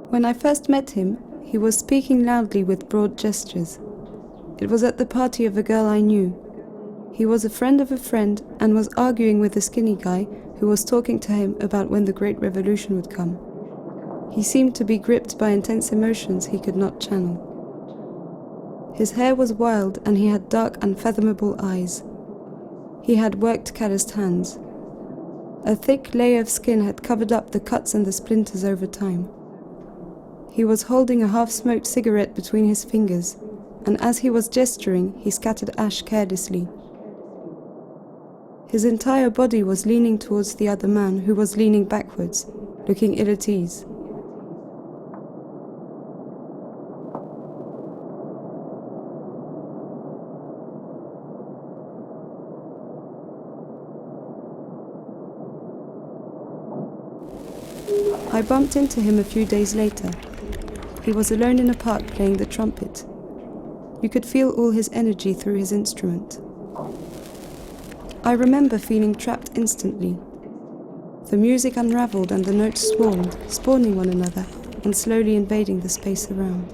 When I first met him, he was speaking loudly with broad gestures. It was at the party of a girl I knew. He was a friend of a friend and was arguing with a skinny guy who was talking to him about when the Great Revolution would come. He seemed to be gripped by intense emotions he could not channel. His hair was wild and he had dark, unfathomable eyes. He had worked calloused hands. A thick layer of skin had covered up the cuts and the splinters over time. He was holding a half-smoked cigarette between his fingers, and as he was gesturing, he scattered ash carelessly. His entire body was leaning towards the other man, who was leaning backwards, looking ill at ease. I bumped into him a few days later. He was alone in a park playing the trumpet. You could feel all his energy through his instrument. I remember feeling trapped instantly. The music unraveled and the notes swarmed, spawning one another and slowly invading the space around.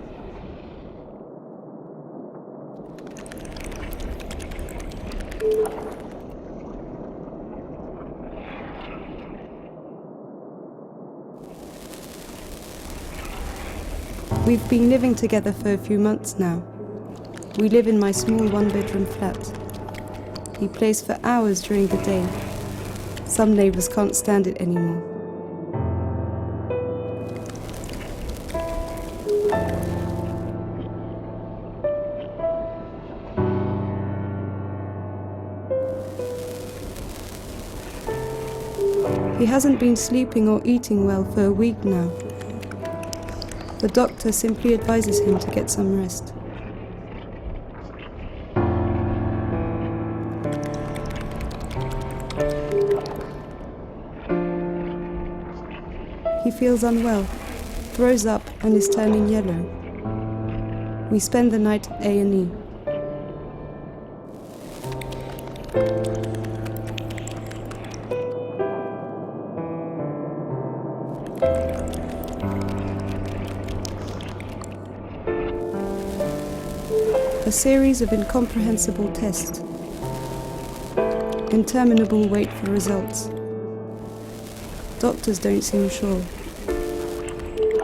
We've been living together for a few months now. We live in my small one-bedroom flat. He plays for hours during the day. Some neighbors can't stand it anymore. He hasn't been sleeping or eating well for a week now. The doctor simply advises him to get some rest. He feels unwell, throws up and is turning yellow. We spend the night at A&E. A series of incomprehensible tests. Interminable wait for results. Doctors don't seem sure.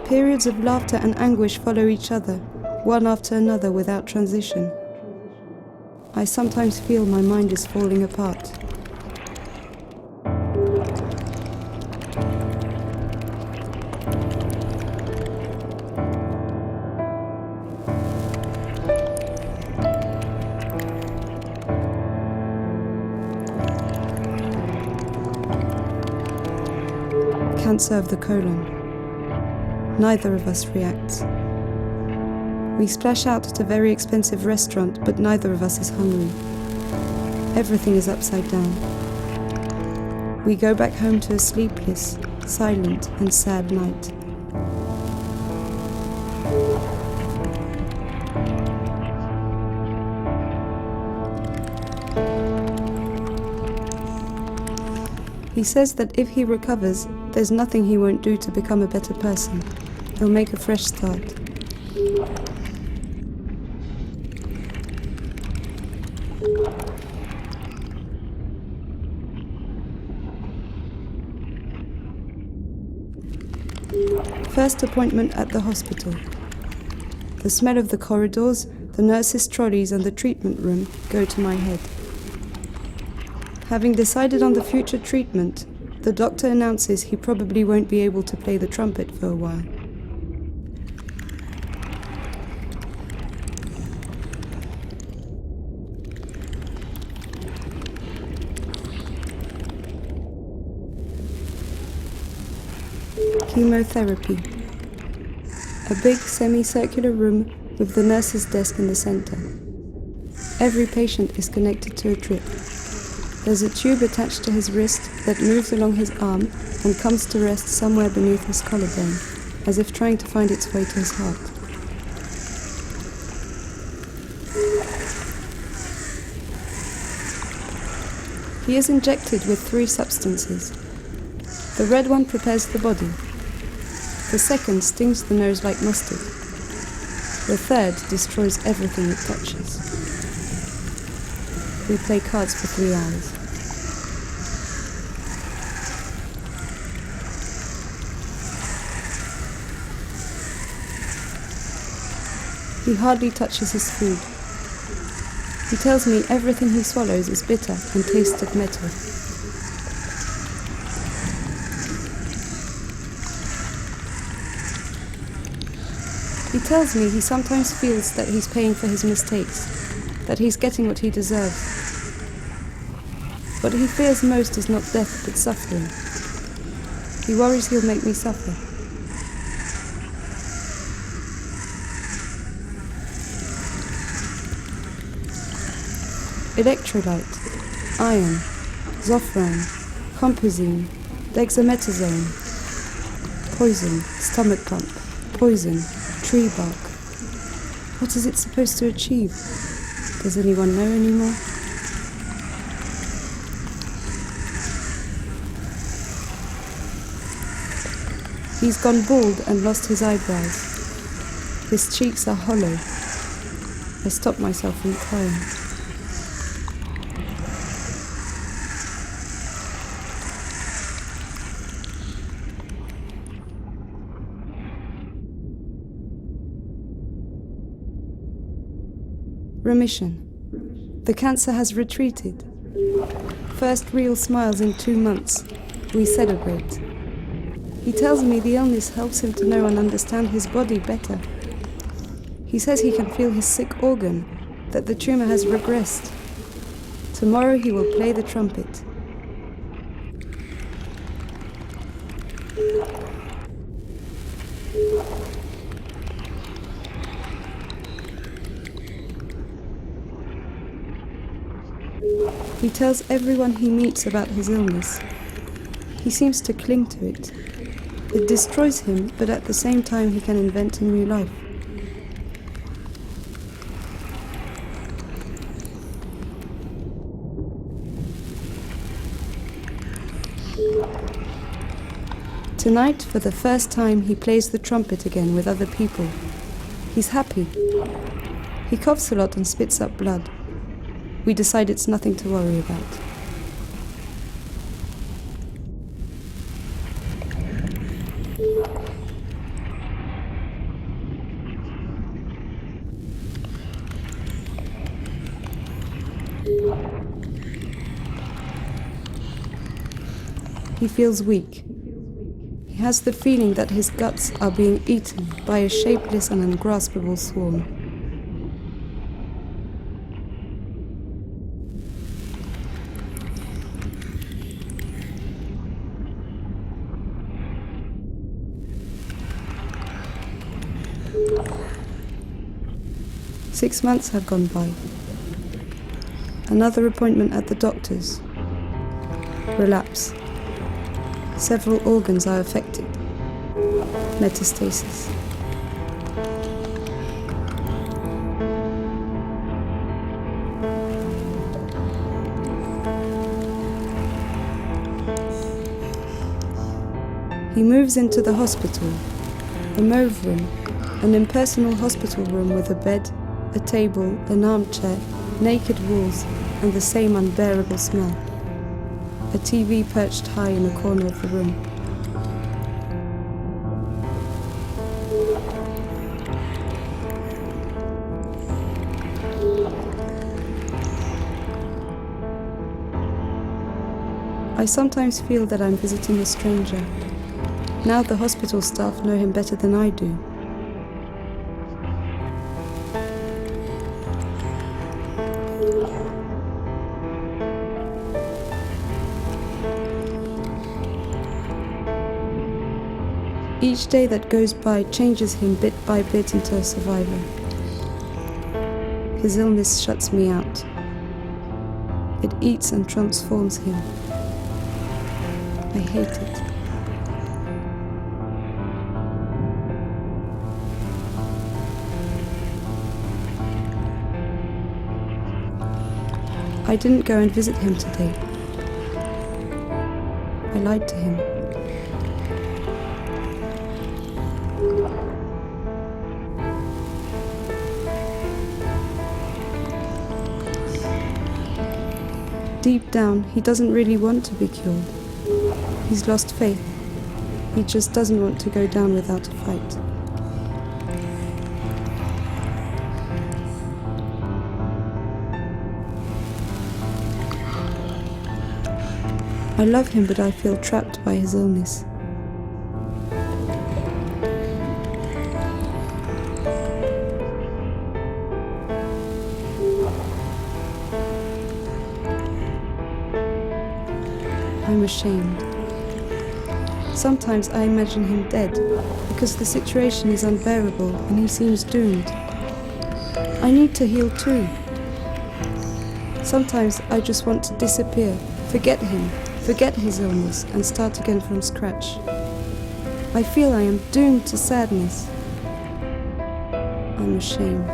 Periods of laughter and anguish follow each other, one after another without transition. I sometimes feel my mind is falling apart. Cancer of the colon. Neither of us reacts. We splash out at a very expensive restaurant, but neither of us is hungry. Everything is upside down. We go back home to a sleepless, silent and sad night. He says that if he recovers, there's nothing he won't do to become a better person. He'll make a fresh start. First appointment at the hospital. The smell of the corridors, the nurses' trolleys and the treatment room go to my head. Having decided on the future treatment, the doctor announces he probably won't be able to play the trumpet for a while. Chemotherapy. A big semicircular room with the nurse's desk in the center. Every patient is connected to a drip. There's a tube attached to his wrist that moves along his arm and comes to rest somewhere beneath his collarbone, as if trying to find its way to his heart. He is injected with 3 substances. The red one prepares the body. The second stings the nose like mustard. The third destroys everything it touches. We play cards for 3 hours. He hardly touches his food. He tells me everything he swallows is bitter and tastes of metal. He tells me he sometimes feels that he's paying for his mistakes, that he's getting what he deserves. What he fears most is not death but suffering. He worries he'll make me suffer. Electrolyte, iron, zofran, compazine, dexamethasone, poison, stomach pump, poison, tree bark. What is it supposed to achieve? Does anyone know anymore? He's gone bald and lost his eyebrows. His cheeks are hollow. I stop myself from crying. Remission. The cancer has retreated. First real smiles in 2 months. We celebrate. He tells me the illness helps him to know and understand his body better. He says he can feel his sick organ, that the tumor has regressed. Tomorrow he will play the trumpet. He tells everyone he meets about his illness. He seems to cling to it. It destroys him, but at the same time he can invent a new life. Tonight, for the first time, he plays the trumpet again with other people. He's happy. He coughs a lot and spits up blood. We decide it's nothing to worry about. He feels weak. He has the feeling that his guts are being eaten by a shapeless and ungraspable swarm. Six months have gone by. Another appointment at the doctor's. Relapse. Several organs are affected. Metastasis. He moves into the hospital, a mauve room, an impersonal hospital room with a bed, a table, an armchair, naked walls, and the same unbearable smell. A TV perched high in a corner of the room. I sometimes feel that I'm visiting a stranger. Now the hospital staff know him better than I do. Each day that goes by changes him bit by bit into a survivor. His illness shuts me out. It eats and transforms him. I hate it. I didn't go and visit him today. I lied to him. Deep down, he doesn't really want to be cured. He's lost faith. He just doesn't want to go down without a fight. I love him, but I feel trapped by his illness. I'm ashamed. Sometimes I imagine him dead, because the situation is unbearable and he seems doomed. I need to heal too. Sometimes I just want to disappear, forget him, forget his illness, and start again from scratch. I feel I am doomed to sadness. I'm ashamed.